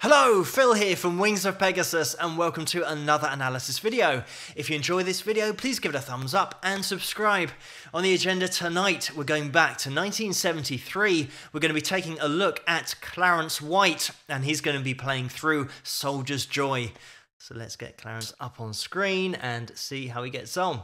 Hello, Phil here from Wings of Pegasus and welcome to another analysis video. If you enjoy this video, please give it a thumbs up and subscribe. On the agenda tonight, we're going back to 1973. We're going to be taking a look at Clarence White and he's going to be playing through Soldier's Joy. So let's get Clarence up on screen and see how he gets on.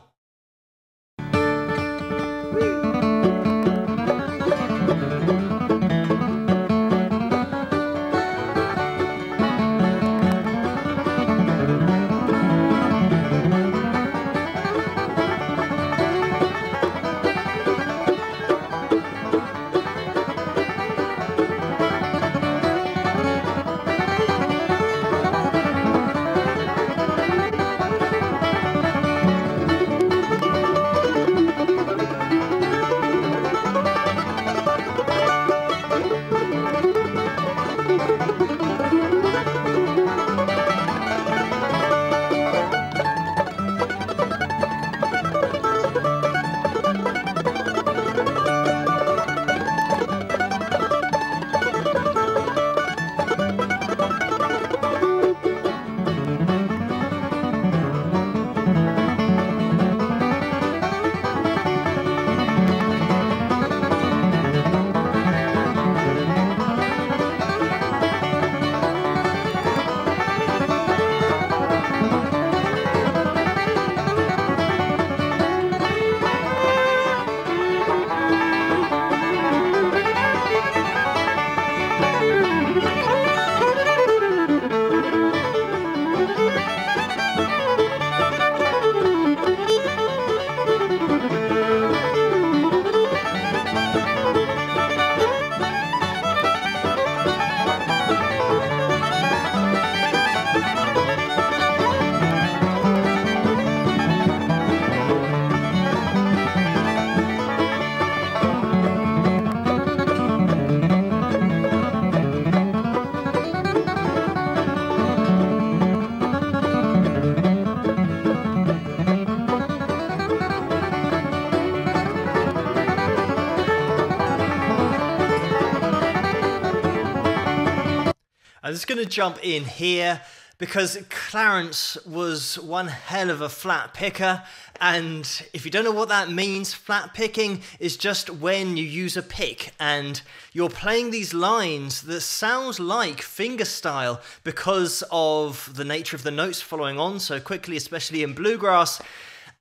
I'm just going to jump in here because Clarence was one hell of a flat picker, and if you don't know what that means, flat picking is just when you use a pick and you're playing these lines that sounds like fingerstyle because of the nature of the notes following on so quickly, especially in bluegrass,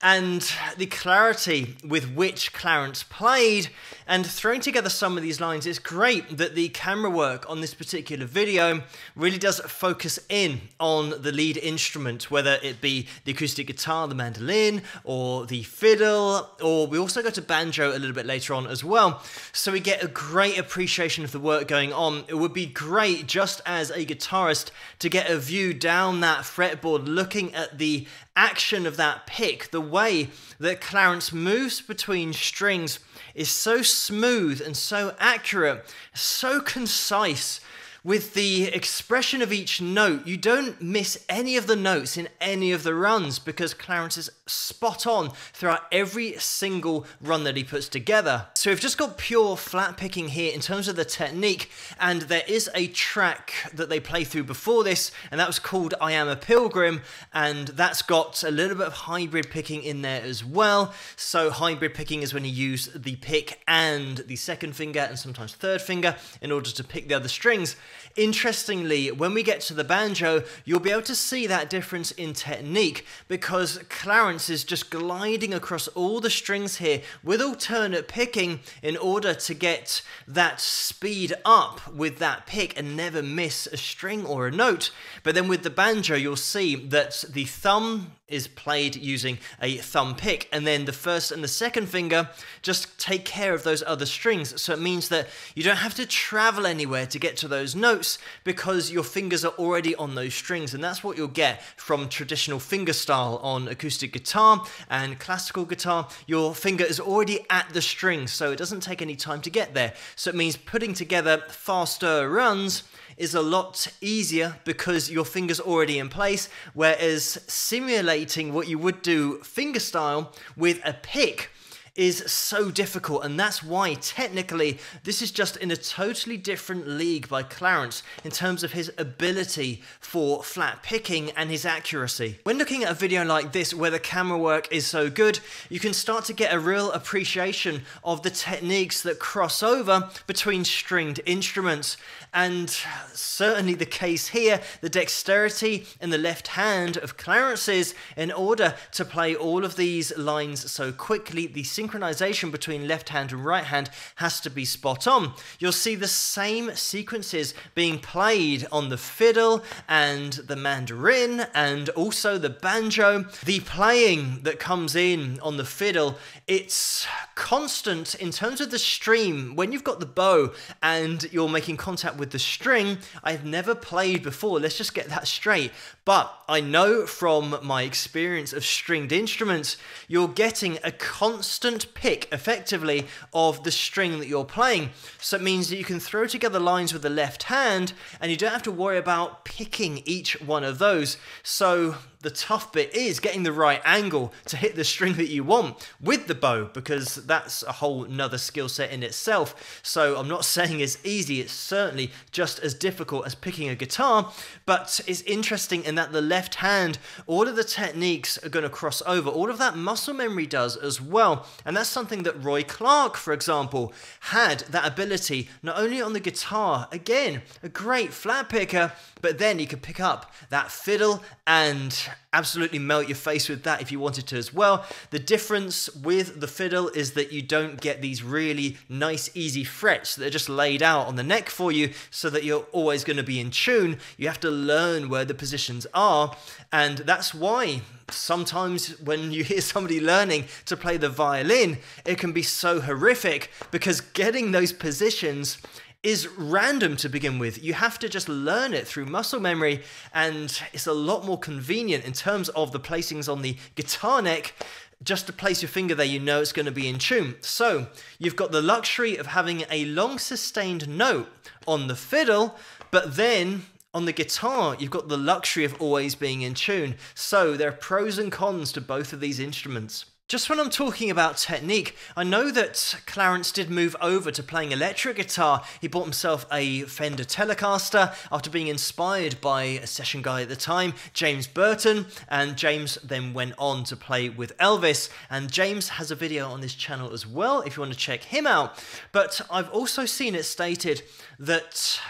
and the clarity with which Clarence played and throwing together some of these lines. It's great that the camera work on this particular video really does focus in on the lead instrument, whether it be the acoustic guitar, the mandolin, or the fiddle, or we also go to banjo a little bit later on as well. So we get a great appreciation of the work going on. It would be great just as a guitarist to get a view down that fretboard looking at the action of that pick. The way that Clarence moves between strings is so smooth and so accurate, so concise. With the expression of each note, you don't miss any of the notes in any of the runs because Clarence is spot on throughout every single run that he puts together. So we've just got pure flat picking here in terms of the technique, and there is a track that they play through before this, and that was called I Am a Pilgrim, and that's got a little bit of hybrid picking in there as well. So hybrid picking is when you use the pick and the second finger and sometimes third finger in order to pick the other strings. Interestingly, when we get to the banjo, you'll be able to see that difference in technique because Clarence is just gliding across all the strings here with alternate picking in order to get that speed up with that pick and never miss a string or a note. But then with the banjo, you'll see that the thumb is played using a thumb pick, and then the first and the second finger just take care of those other strings. So it means that you don't have to travel anywhere to get to those notes because your fingers are already on those strings, and that's what you'll get from traditional fingerstyle on acoustic guitar and classical guitar. Your finger is already at the strings, so it doesn't take any time to get there. So it means putting together faster runs is a lot easier because your finger's already in place, whereas simulating what you would do fingerstyle with a pick is so difficult, and that's why technically this is just in a totally different league by Clarence in terms of his ability for flat picking and his accuracy. When looking at a video like this where the camera work is so good, you can start to get a real appreciation of the techniques that cross over between stringed instruments, and certainly the case here, the dexterity in the left hand of Clarence's in order to play all of these lines so quickly. The synchronization between left hand and right hand has to be spot on. You'll see the same sequences being played on the fiddle and the mandarin and also the banjo. The playing that comes in on the fiddle, it's constant in terms of the stream. When you've got the bow and you're making contact with the string, I've never played before, let's just get that straight, but I know from my experience of stringed instruments, you're getting a constant pick effectively of the string that you're playing. So it means that you can throw together lines with the left hand and you don't have to worry about picking each one of those. So the tough bit is getting the right angle to hit the string that you want with the bow, because that's a whole nother skill set in itself. So I'm not saying it's easy, it's certainly just as difficult as picking a guitar, but it's interesting in that the left hand, all of the techniques are going to cross over, all of that muscle memory does as well. And that's something that Roy Clark, for example, had that ability, not only on the guitar, again, a great flat picker, but then he could pick up that fiddle and absolutely melt your face with that if you wanted to as well. The difference with the fiddle is that you don't get these really nice easy frets that are just laid out on the neck for you so that you're always going to be in tune. You have to learn where the positions are, and that's why sometimes when you hear somebody learning to play the violin, it can be so horrific because getting those positions is random to begin with. You have to just learn it through muscle memory, and it's a lot more convenient in terms of the placings on the guitar neck. Just to place your finger there, you know it's going to be in tune. So you've got the luxury of having a long sustained note on the fiddle, but then on the guitar, you've got the luxury of always being in tune. So there are pros and cons to both of these instruments. Just when I'm talking about technique, I know that Clarence did move over to playing electric guitar. He bought himself a Fender Telecaster after being inspired by a session guy at the time, James Burton, and James then went on to play with Elvis, and James has a video on this channel as well if you want to check him out. But I've also seen it stated that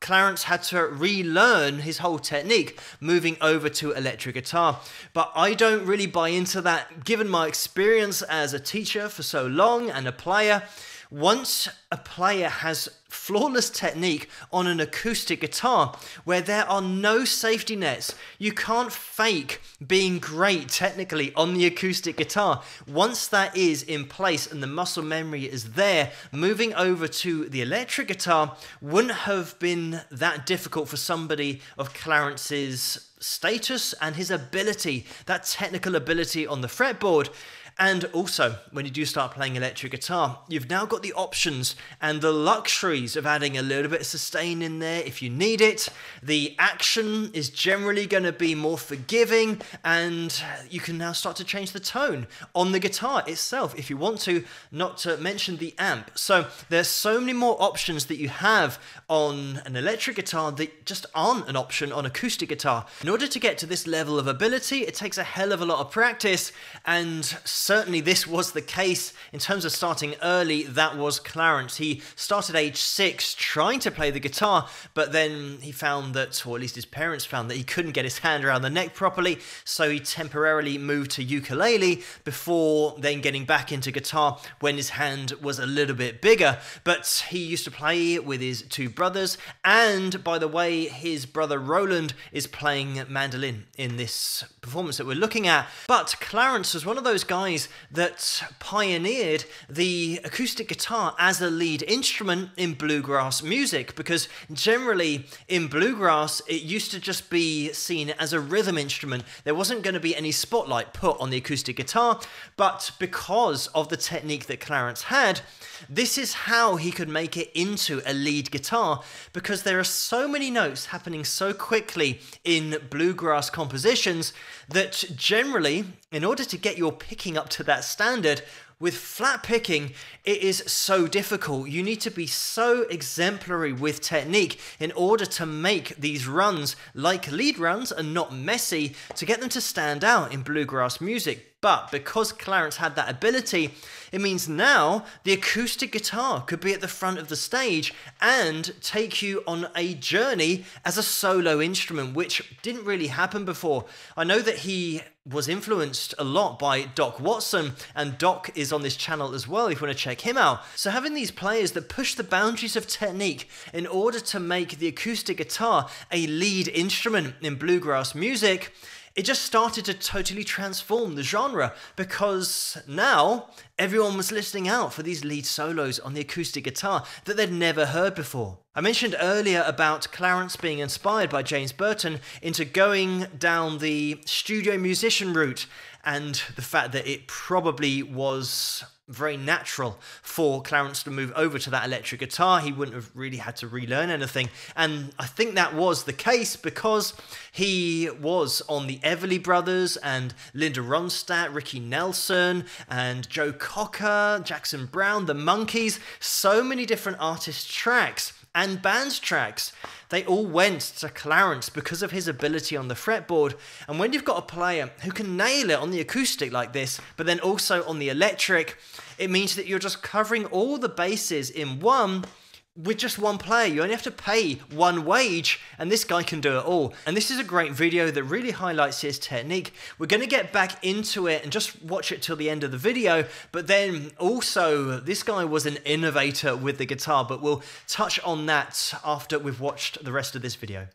Clarence had to relearn his whole technique moving over to electric guitar, but I don't really buy into that given my experience as a teacher for so long and a player. Once a player has flawless technique on an acoustic guitar where there are no safety nets, you can't fake being great technically on the acoustic guitar. Once that is in place and the muscle memory is there, moving over to the electric guitar wouldn't have been that difficult for somebody of Clarence's status and his ability, that technical ability on the fretboard. And also, when you do start playing electric guitar, you've now got the options and the luxuries of adding a little bit of sustain in there if you need it. The action is generally going to be more forgiving, and you can now start to change the tone on the guitar itself if you want to, not to mention the amp. So there's so many more options that you have on an electric guitar that just aren't an option on acoustic guitar. In order to get to this level of ability, it takes a hell of a lot of practice, and certainly this was the case in terms of starting early. That was Clarence. He started age 6 trying to play the guitar, but then he found that, or at least his parents found that he couldn't get his hand around the neck properly, so he temporarily moved to ukulele before then getting back into guitar when his hand was a little bit bigger. But he used to play with his 2 brothers, and by the way, his brother Roland is playing mandolin in this performance that we're looking at. But Clarence was one of those guys that pioneered the acoustic guitar as a lead instrument in bluegrass music, because generally in bluegrass it used to just be seen as a rhythm instrument. There wasn't going to be any spotlight put on the acoustic guitar, but because of the technique that Clarence had, this is how he could make it into a lead guitar, because there are so many notes happening so quickly in bluegrass compositions that generally, in order to get your picking up to that standard, With flat picking, it is so difficult. You need to be so exemplary with technique in order to make these runs like lead runs and not messy, to get them to stand out in bluegrass music. But because Clarence had that ability, it means now the acoustic guitar could be at the front of the stage and take you on a journey as a solo instrument, which didn't really happen before. I know that he was influenced a lot by Doc Watson, and Doc is on this channel as well if you want to check him out. So having these players that push the boundaries of technique in order to make the acoustic guitar a lead instrument in bluegrass music, it just started to totally transform the genre, because now everyone was listening out for these lead solos on the acoustic guitar that they'd never heard before. I mentioned earlier about Clarence being inspired by James Burton into going down the studio musician route, and the fact that it probably was very natural for Clarence to move over to that electric guitar. He wouldn't have really had to relearn anything. And I think that was the case because he was on the Everly Brothers and Linda Ronstadt, Ricky Nelson and Joe Cocker, Jackson Browne, the Monkees, so many different artists' tracks and bands' tracks. They all went to Clarence because of his ability on the fretboard. And when you've got a player who can nail it on the acoustic like this, but then also on the electric, it means that you're just covering all the bases in one with just one player. You only have to pay one wage, and this guy can do it all. And this is a great video that really highlights his technique. We're going to get back into it and just watch it till the end of the video, but then also this guy was an innovator with the guitar, but we'll touch on that after we've watched the rest of this video.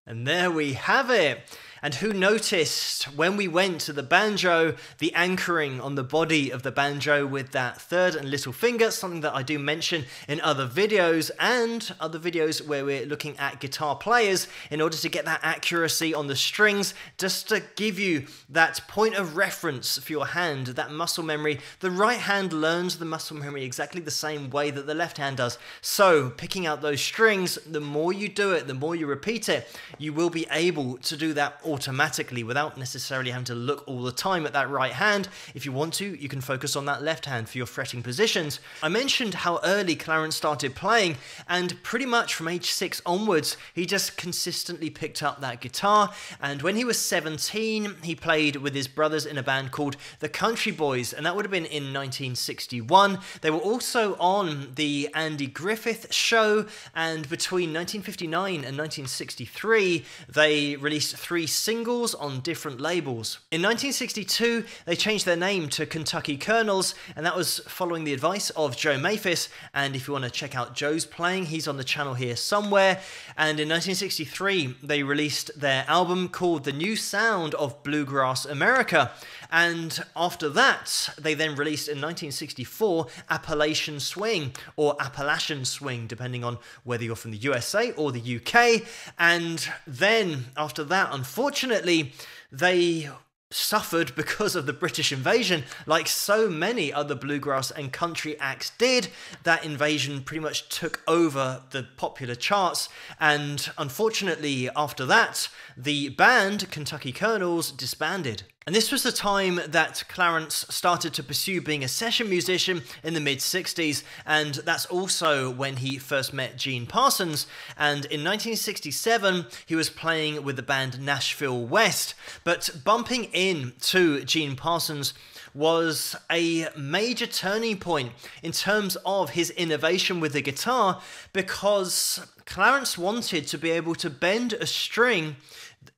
And there we have it. And who noticed when we went to the banjo, the anchoring on the body of the banjo with that third and little finger, something that I do mention in other videos and other videos where we're looking at guitar players in order to get that accuracy on the strings, just to give you that point of reference for your hand, that muscle memory. The right hand learns the muscle memory exactly the same way that the left hand does. So picking out those strings, the more you do it, the more you repeat it, you will be able to do that automatically without necessarily having to look all the time at that right hand. If you want to, you can focus on that left hand for your fretting positions. I mentioned how early Clarence started playing, and pretty much from age 6 onwards, he just consistently picked up that guitar. And when he was 17, he played with his brothers in a band called the Country Boys, and that would have been in 1961. They were also on the Andy Griffith Show, and between 1959 and 1963, they released 3 singles on different labels. In 1962, they changed their name to Kentucky Colonels, and that was following the advice of Joe Maphis. And if you want to check out Joe's playing, he's on the channel here somewhere. And in 1963, they released their album called The New Sound of Bluegrass America. And after that, they then released in 1964 Appalachian Swing, or Appalachian Swing, depending on whether you're from the USA or the UK. And then after that, unfortunately, they suffered because of the British invasion, like so many other bluegrass and country acts did. That invasion pretty much took over the popular charts, and unfortunately after that, the band Kentucky Colonels disbanded. And this was the time that Clarence started to pursue being a session musician in the mid-60s, and that's also when he first met Gene Parsons. And in 1967, he was playing with the band Nashville West, but bumping into Gene Parsons was a major turning point in terms of his innovation with the guitar, because Clarence wanted to be able to bend a string,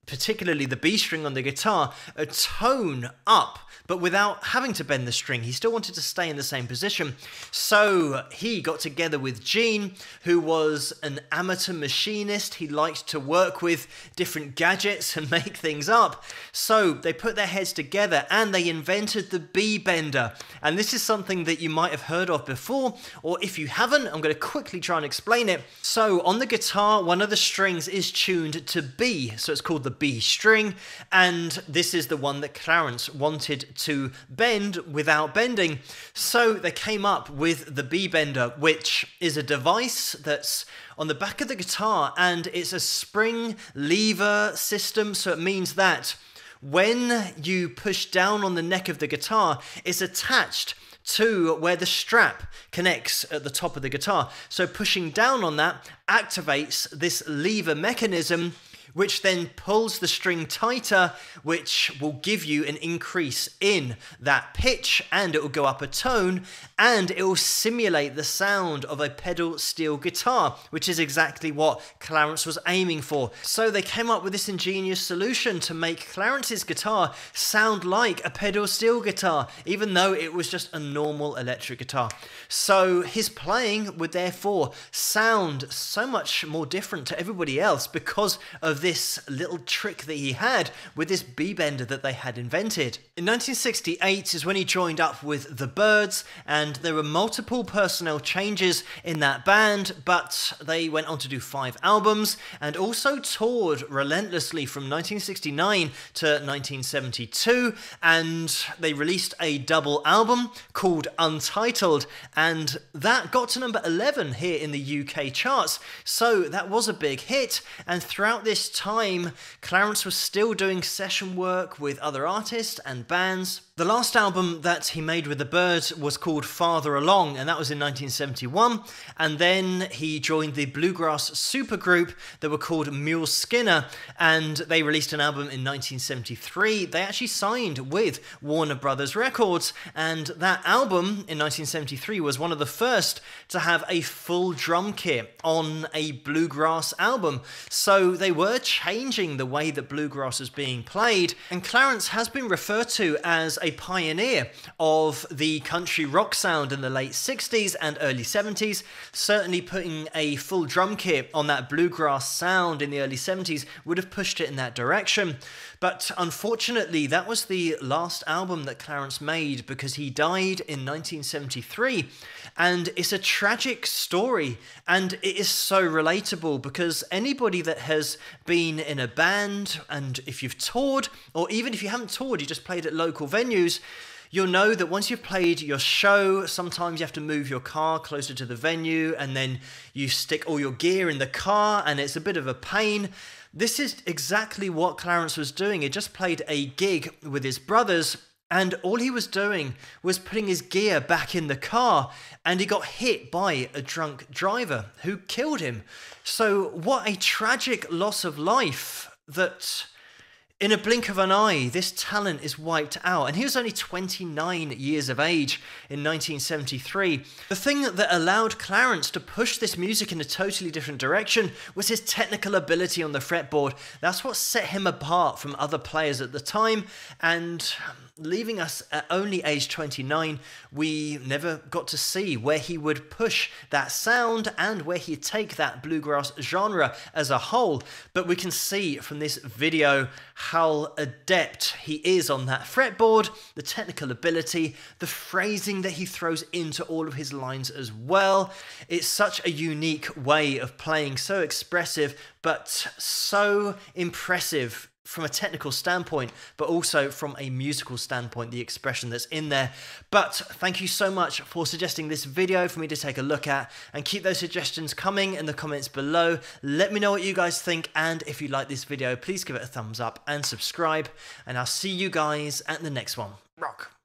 particularly the B string on the guitar, a tone up, but without having to bend the string. He still wanted to stay in the same position. So he got together with Gene, who was an amateur machinist. He liked to work with different gadgets and make things up. So they put their heads together and they invented the B-bender. And this is something that you might have heard of before, or if you haven't, I'm going to quickly try and explain it. So on the guitar, one of the strings is tuned to B, so it's called the B string, and this is the one that Clarence wanted to bend without bending. So they came up with the B-bender, which is a device that's on the back of the guitar, and it's a spring lever system, so it means that when you push down on the neck of the guitar, it's attached to where the strap connects at the top of the guitar. So pushing down on that activates this lever mechanism, which then pulls the string tighter, which will give you an increase in that pitch, and it will go up a tone, and it will simulate the sound of a pedal steel guitar, which is exactly what Clarence was aiming for. So they came up with this ingenious solution to make Clarence's guitar sound like a pedal steel guitar, even though it was just a normal electric guitar. So his playing would therefore sound so much more different to everybody else because of this little trick that he had with this B-bender that they had invented. In 1968 is when he joined up with the Byrds, and there were multiple personnel changes in that band, but they went on to do 5 albums and also toured relentlessly from 1969 to 1972, and they released a double album called Untitled, and that got to number 11 here in the UK charts, so that was a big hit. And throughout this time, Clarence was still doing session work with other artists and bands. The last album that he made with the Byrds was called Farther Along, and that was in 1971, and then he joined the bluegrass supergroup that were called Mule Skinner, and they released an album in 1973. They actually signed with Warner Brothers Records, and that album in 1973 was one of the first to have a full drum kit on a bluegrass album. So they were changing the way that bluegrass is being played, and Clarence has been referred to as a pioneer of the country rock sound in the late 60s and early 70s. Certainly putting a full drum kit on that bluegrass sound in the early 70s would have pushed it in that direction. But unfortunately, that was the last album that Clarence made because he died in 1973. And it's a tragic story, and it is so relatable because anybody that has been in a band, and if you've toured, or even if you haven't toured, you just played at local venues, you'll know that once you've played your show, sometimes you have to move your car closer to the venue, and then you stick all your gear in the car, and it's a bit of a pain. This is exactly what Clarence was doing. He just played a gig with his brothers, and all he was doing was putting his gear back in the car, and he got hit by a drunk driver who killed him. So what a tragic loss of life that in a blink of an eye, this talent is wiped out. And he was only 29 years of age in 1973. The thing that allowed Clarence to push this music in a totally different direction was his technical ability on the fretboard. That's what set him apart from other players at the time. And leaving us at only age 29, we never got to see where he would push that sound and where he'd take that bluegrass genre as a whole. But we can see from this video how adept he is on that fretboard, the technical ability, the phrasing that he throws into all of his lines as well. It's such a unique way of playing, so expressive, but so impressive from a technical standpoint, but also from a musical standpoint, the expression that's in there. But thank you so much for suggesting this video for me to take a look at, and keep those suggestions coming in the comments below. Let me know what you guys think, and if you like this video, please give it a thumbs up and subscribe, and I'll see you guys at the next one. Rock.